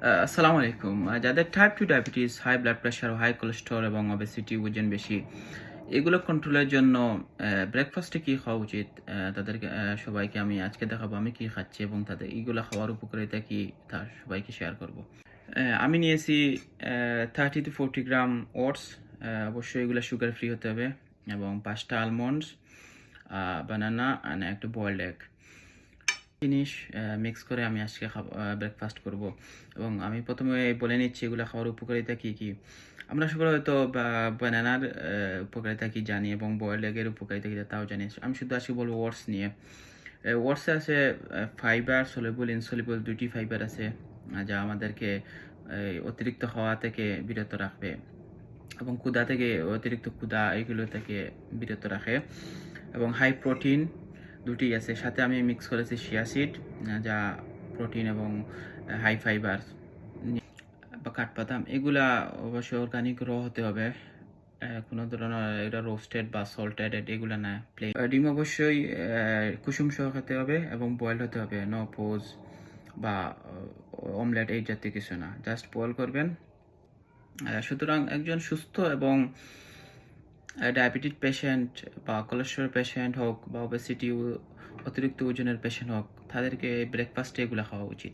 আসসালামু আলাইকুম। যাদের type 2 diabetes, high blood pressure, high cholesterol এবং ওবেসিটি, ওজন বেশি, এগুলো কন্ট্রোলের জন্য ব্রেকফাস্টে কি খাওয়া উচিত? তাদেরকে সবাইকে আমি আজকে দেখাবো আমি কি খাচ্ছি এবং তাদের এগুলো খাওয়ার উপকারিতা কি তা সবাইকে শেয়ার করব। আমি নিয়েছি 30 to 40 গ্রাম ওটস। অবশ্যই এগুলো সুগার ফ্রি হতে হবে এবং 5টা আলমন্ডস, বানানা আর একটা বয়েলড এগ জিনিস মিক্স করে আমি আজকে ব্রেকফাস্ট করব। এবং আমি প্রথমে বলে নিচ্ছি এগুলো খাওয়ার উপকারিতা কি কি। আমরা সবাই হয়তো বানানার উপকারিতা কি জানি এবং বয়েলড এগের উপকারিতা কি তাও জানি। আমি শুধু আজকে বলবো ওটস নিয়ে। ওটসে আছে ফাইবার, সলিউবল, ইনসলিউবল, দুইটি ফাইবার আছে যা আমাদেরকে অতিরিক্ত খাওয়া থেকে বিরত রাখবে এবং ক্ষুধা থেকে, অতিরিক্ত ক্ষুধা এগুলো থেকে বিরত রাখে। এবং হাই প্রোটিন দুটি আছে, সাথে আমি মিক্স করেছি শিয়া সিড যা প্রোটিন এবং হাই ফাইবার বা কাঠবাদাম। এগুলা অবশ্যই অর্গানিক হতে হবে, কোনো ধরনের এটা রোস্টেড বা সল্টেড এগুলো না। প্লেন ডিম অবশ্যই কুসুম সহ খেতে হবে এবং বয়েল হতে হবে, নো পোজ বা অমলেট এই জাতীয় কিছু না, জাস্ট বয়েল করবেন। সুতরাং একজন সুস্থ এবং ডায়াবেটিস পেশেন্ট বা কোলেস্টেরল পেশেন্ট হোক বা ওবেসিটি, অতিরিক্ত ওজনের পেশেন্ট হোক, তাদেরকে ব্রেকফাস্টে এগুলো খাওয়া উচিত।